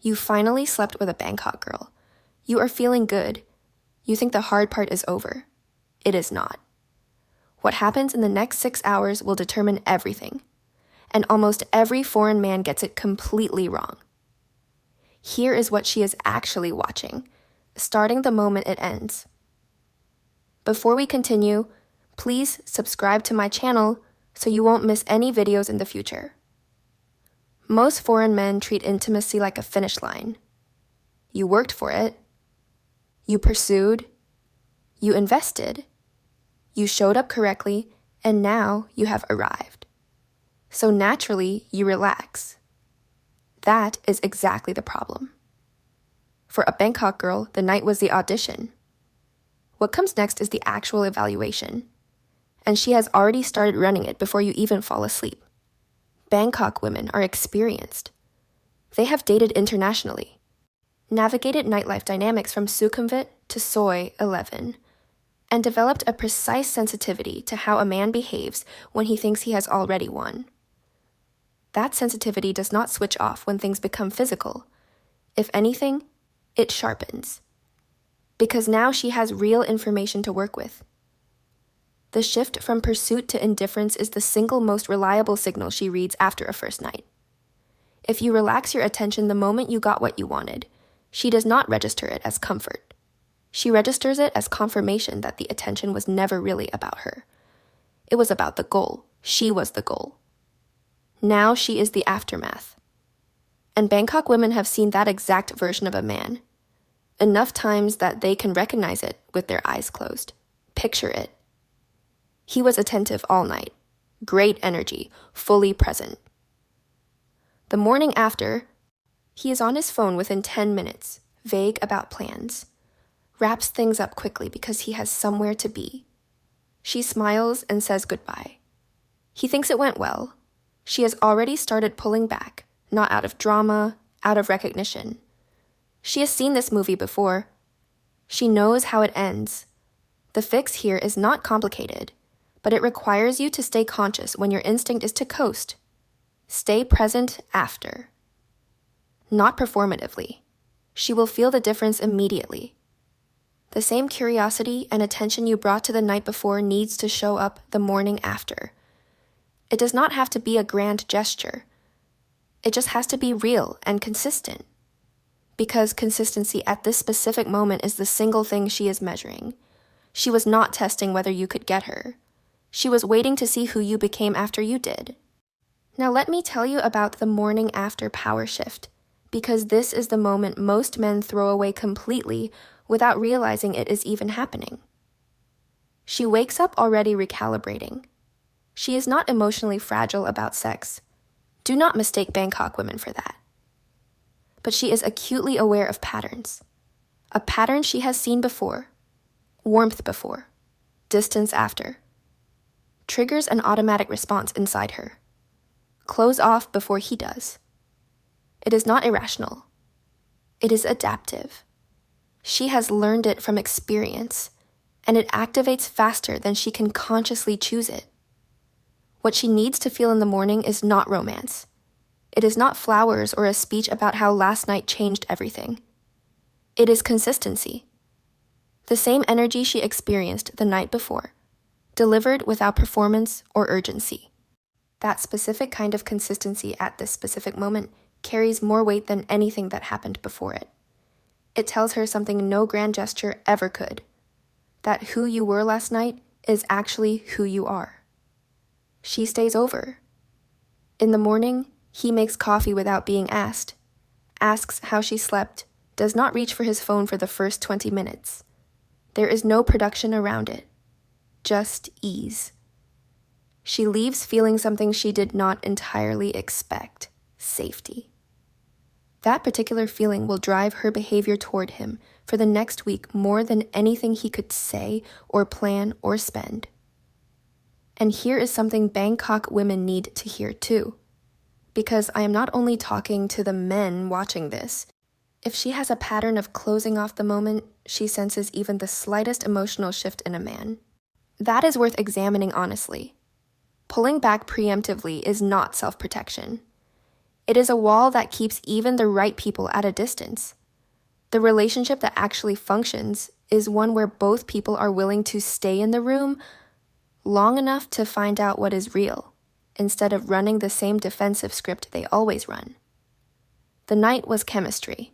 You finally slept with a Bangkok girl. You are feeling good. You think the hard part is over. It is not. What happens in the next 6 hours will determine everything. And almost every foreign man gets it completely wrong. Here is what she is actually watching, starting the moment it ends. Before we continue, please subscribe to my channel so you won't miss any videos in the future. Most foreign men treat intimacy like a finish line. You worked for it. You pursued. You invested. You showed up correctly, and now you have arrived. So naturally, you relax. That is exactly the problem. For a Bangkok girl, the night was the audition. What comes next is the actual evaluation. And she has already started running it before you even fall asleep. Bangkok women are experienced. They have dated internationally, navigated nightlife dynamics from Sukhumvit to Soi 11, and developed a precise sensitivity to how a man behaves when he thinks he has already won. That sensitivity does not switch off when things become physical. If anything, it sharpens. Because now she has real information to work with. The shift from pursuit to indifference is the single most reliable signal she reads after a first night. If you relax your attention the moment you got what you wanted, she does not register it as comfort. She registers it as confirmation that the attention was never really about her. It was about the goal. She was the goal. Now she is the aftermath. And Bangkok women have seen that exact version of a man. Enough times that they can recognize it with their eyes closed. Picture it. He was attentive all night. Great energy, fully present. The morning after, he is on his phone within 10 minutes, vague about plans. Wraps things up quickly because he has somewhere to be. She smiles and says goodbye. He thinks it went well. She has already started pulling back, not out of drama, out of recognition. She has seen this movie before. She knows how it ends. The fix here is not complicated, but it requires you to stay conscious when your instinct is to coast. Stay present after. Not performatively. She will feel the difference immediately. The same curiosity and attention you brought to the night before needs to show up the morning after. It does not have to be a grand gesture. It just has to be real and consistent. Because consistency at this specific moment is the single thing she is measuring. She was not testing whether you could get her. She was waiting to see who you became after you did. Now let me tell you about the morning after power shift, because this is the moment most men throw away completely without realizing it is even happening. She wakes up already recalibrating. She is not emotionally fragile about sex. Do not mistake Bangkok women for that. But she is acutely aware of patterns. A pattern she has seen before, warmth before, distance after. Triggers an automatic response inside her. Close off before he does. It is not irrational. It is adaptive. She has learned it from experience, and it activates faster than she can consciously choose it. What she needs to feel in the morning is not romance. It is not flowers or a speech about how last night changed everything. It is consistency. The same energy she experienced the night before, delivered without performance or urgency. That specific kind of consistency at this specific moment carries more weight than anything that happened before it. It tells her something no grand gesture ever could. That who you were last night is actually who you are. She stays over. In the morning, he makes coffee without being asked, asks how she slept, does not reach for his phone for the first 20 minutes. There is no production around it, just ease. She leaves feeling something she did not entirely expect, safety. That particular feeling will drive her behavior toward him for the next week more than anything he could say or plan or spend. And here is something Bangkok women need to hear too. Because I am not only talking to the men watching this. If she has a pattern of closing off the moment she senses even the slightest emotional shift in a man, that is worth examining honestly. Pulling back preemptively is not self-protection. It is a wall that keeps even the right people at a distance. The relationship that actually functions is one where both people are willing to stay in the room long enough to find out what is real, instead of running the same defensive script they always run. The night was chemistry.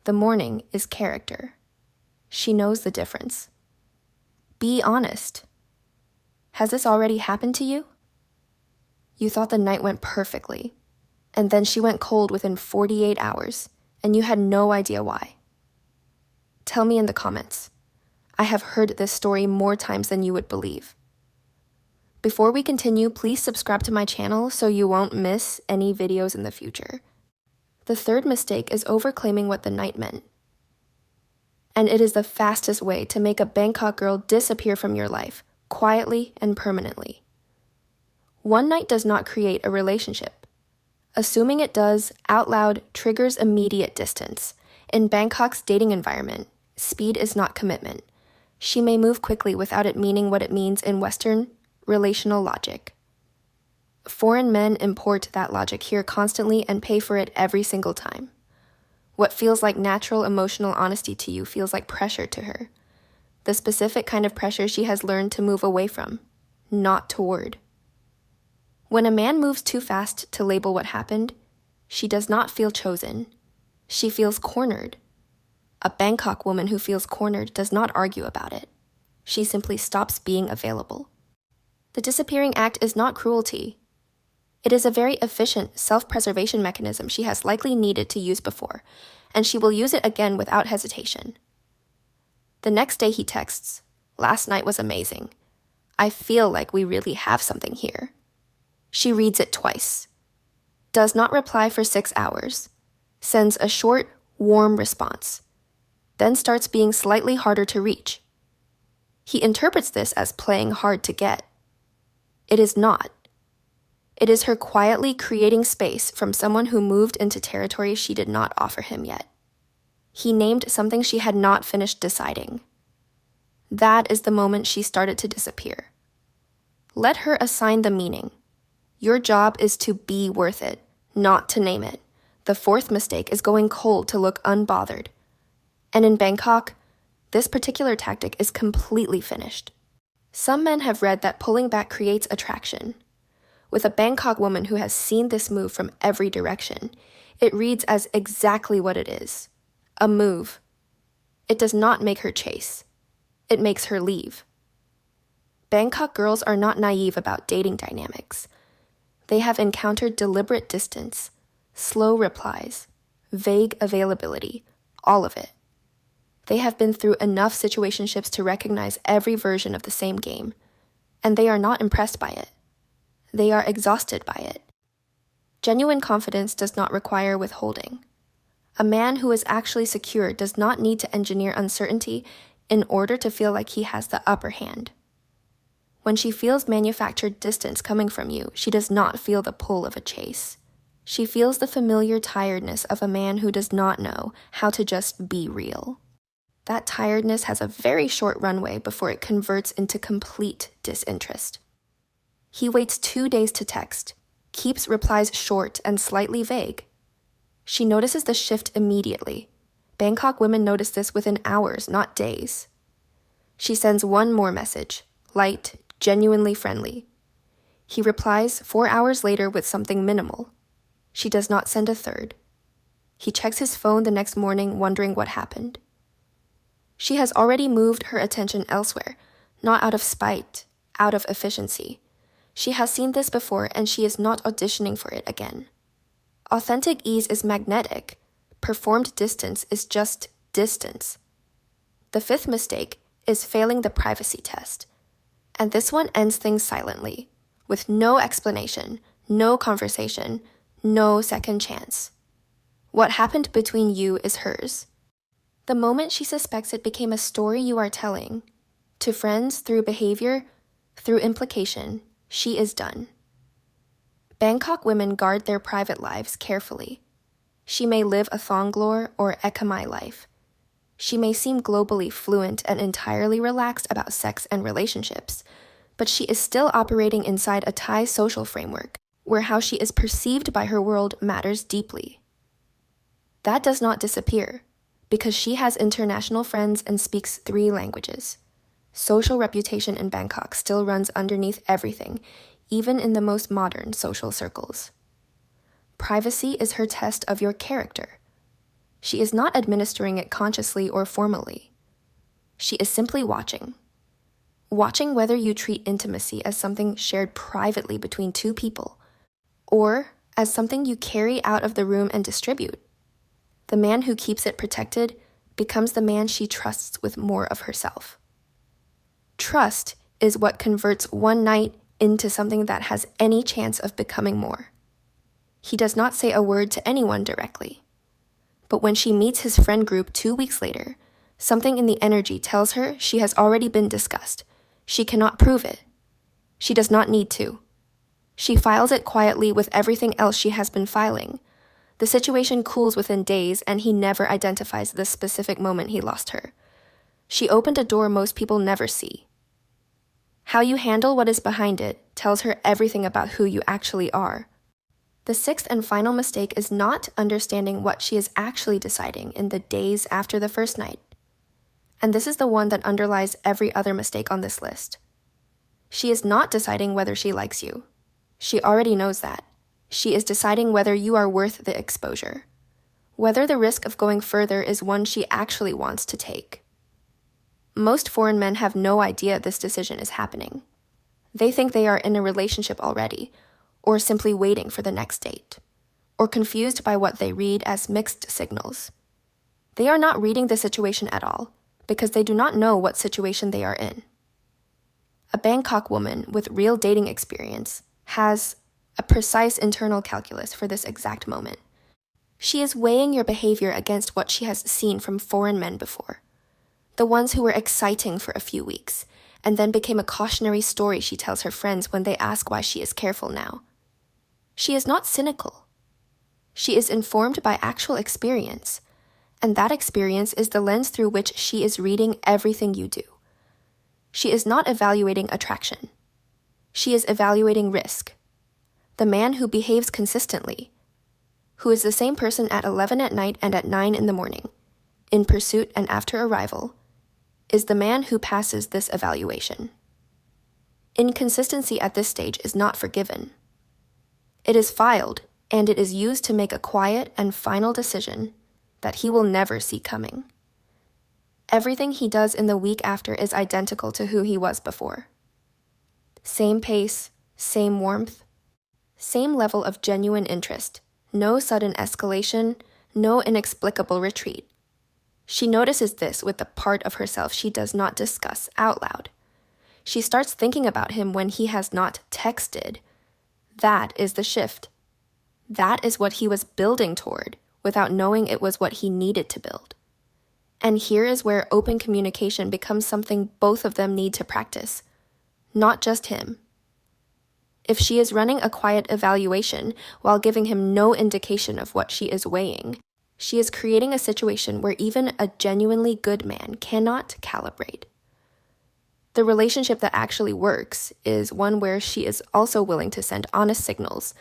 The morning is character. She knows the difference. Be honest. Has this already happened to you? You thought the night went perfectly, and then she went cold within 48 hours, and you had no idea why. Tell me in the comments. I have heard this story more times than you would believe. Before we continue, please subscribe to my channel so you won't miss any videos in the future. The third mistake is overclaiming what the night meant. And it is the fastest way to make a Bangkok girl disappear from your life, quietly and permanently. One night does not create a relationship. Assuming it does out loud triggers immediate distance. In Bangkok's dating environment, speed is not commitment. She may move quickly without it meaning what it means in Western relational logic. Foreign men import that logic here constantly and pay for it every single time. What feels like natural emotional honesty to you feels like pressure to her. The specific kind of pressure she has learned to move away from, not toward. When a man moves too fast to label what happened, she does not feel chosen. She feels cornered. A Bangkok woman who feels cornered does not argue about it. She simply stops being available. The disappearing act is not cruelty. It is a very efficient self-preservation mechanism she has likely needed to use before, and she will use it again without hesitation. The next day he texts, "Last night was amazing. I feel like we really have something here." She reads it twice. Does not reply for 6 hours. Sends a short, warm response. Then starts being slightly harder to reach. He interprets this as playing hard to get. It is not. It is her quietly creating space from someone who moved into territory she did not offer him yet. He named something she had not finished deciding. That is the moment she started to disappear. Let her assign the meaning. Your job is to be worth it, not to name it. The fourth mistake is going cold to look unbothered. And in Bangkok, this particular tactic is completely finished. Some men have read that pulling back creates attraction. With a Bangkok woman who has seen this move from every direction, it reads as exactly what it is, a move. It does not make her chase. It makes her leave. Bangkok girls are not naive about dating dynamics. They have encountered deliberate distance, slow replies, vague availability, all of it. They have been through enough situationships to recognize every version of the same game, and they are not impressed by it. They are exhausted by it. Genuine confidence does not require withholding. A man who is actually secure does not need to engineer uncertainty in order to feel like he has the upper hand. When she feels manufactured distance coming from you, she does not feel the pull of a chase. She feels the familiar tiredness of a man who does not know how to just be real. That tiredness has a very short runway before it converts into complete disinterest. He waits 2 days to text, keeps replies short and slightly vague. She notices the shift immediately. Bangkok women notice this within hours, not days. She sends one more message, light, genuinely friendly. He replies 4 hours later with something minimal. She does not send a third. He checks his phone the next morning, wondering what happened. She has already moved her attention elsewhere, not out of spite, out of efficiency. She has seen this before and she is not auditioning for it again. Authentic ease is magnetic. Performed distance is just distance. The fifth mistake is failing the privacy test. And this one ends things silently, with no explanation, no conversation, no second chance. What happened between you is hers. The moment she suspects it became a story you are telling. To friends, through behavior, through implication, she is done. Bangkok women guard their private lives carefully. She may live a thonglor or ekamai life. She may seem globally fluent and entirely relaxed about sex and relationships, but she is still operating inside a Thai social framework, where how she is perceived by her world matters deeply. That does not disappear, because she has international friends and speaks 3 languages. Social reputation in Bangkok still runs underneath everything, even in the most modern social circles. Privacy is her test of your character. She is not administering it consciously or formally. She is simply watching. Watching whether you treat intimacy as something shared privately between 2 people, or as something you carry out of the room and distribute. The man who keeps it protected becomes the man she trusts with more of herself. Trust is what converts one night into something that has any chance of becoming more. He does not say a word to anyone directly. But when she meets his friend group 2 weeks later, something in the energy tells her she has already been discussed. She cannot prove it. She does not need to. She files it quietly with everything else she has been filing. The situation cools within days, and he never identifies the specific moment he lost her. She opened a door most people never see. How you handle what is behind it tells her everything about who you actually are. The 6th and final mistake is not understanding what she is actually deciding in the days after the first night. And this is the one that underlies every other mistake on this list. She is not deciding whether she likes you. She already knows that. She is deciding whether you are worth the exposure, whether the risk of going further is one she actually wants to take. Most foreign men have no idea this decision is happening. They think they are in a relationship already, or simply waiting for the next date, or confused by what they read as mixed signals. They are not reading the situation at all, because they do not know what situation they are in. A Bangkok woman with real dating experience has a precise internal calculus for this exact moment. She is weighing your behavior against what she has seen from foreign men before. The ones who were exciting for a few weeks, and then became a cautionary story she tells her friends when they ask why she is careful now. She is not cynical. She is informed by actual experience, and that experience is the lens through which she is reading everything you do. She is not evaluating attraction. She is evaluating risk. The man who behaves consistently, who is the same person at 11 at night and at 9 in the morning, in pursuit and after arrival, is the man who passes this evaluation. Inconsistency at this stage is not forgiven. It is filed, and it is used to make a quiet and final decision that he will never see coming. Everything he does in the week after is identical to who he was before. Same pace, same warmth, same level of genuine interest, no sudden escalation, no inexplicable retreat. She notices this with the part of herself she does not discuss out loud. She starts thinking about him when he has not texted. That is the shift. That is what he was building toward, without knowing it was what he needed to build. And here is where open communication becomes something both of them need to practice, not just him. If she is running a quiet evaluation while giving him no indication of what she is weighing, she is creating a situation where even a genuinely good man cannot calibrate. The relationship that actually works is one where she is also willing to send honest signals,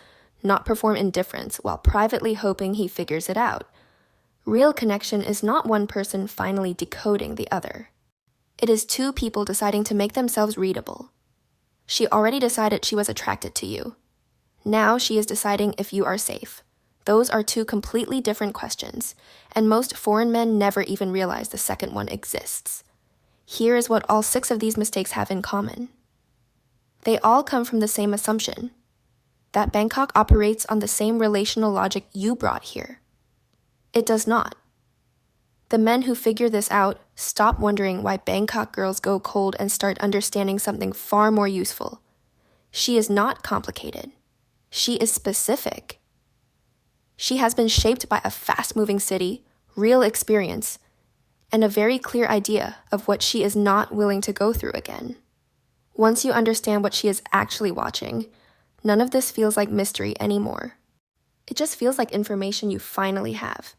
not perform indifference while privately hoping he figures it out. Real connection is not one person finally decoding the other. It is 2 people deciding to make themselves readable. She already decided she was attracted to you. Now she is deciding if you are safe. Those are 2 completely different questions, and most foreign men never even realize the second one exists. Here is what all 6 of these mistakes have in common. They all come from the same assumption, that Bangkok operates on the same relational logic you brought here. It does not. The men who figure this out stop wondering why Bangkok girls go cold and start understanding something far more useful. She is not complicated. She is specific. She has been shaped by a fast-moving city, real experience, and a very clear idea of what she is not willing to go through again. Once you understand what she is actually watching, none of this feels like mystery anymore. It just feels like information you finally have.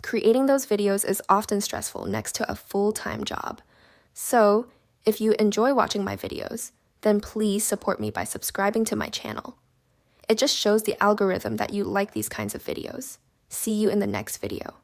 Creating those videos is often stressful next to a full-time job. So, if you enjoy watching my videos, then please support me by subscribing to my channel. It just shows the algorithm that you like these kinds of videos. See you in the next video.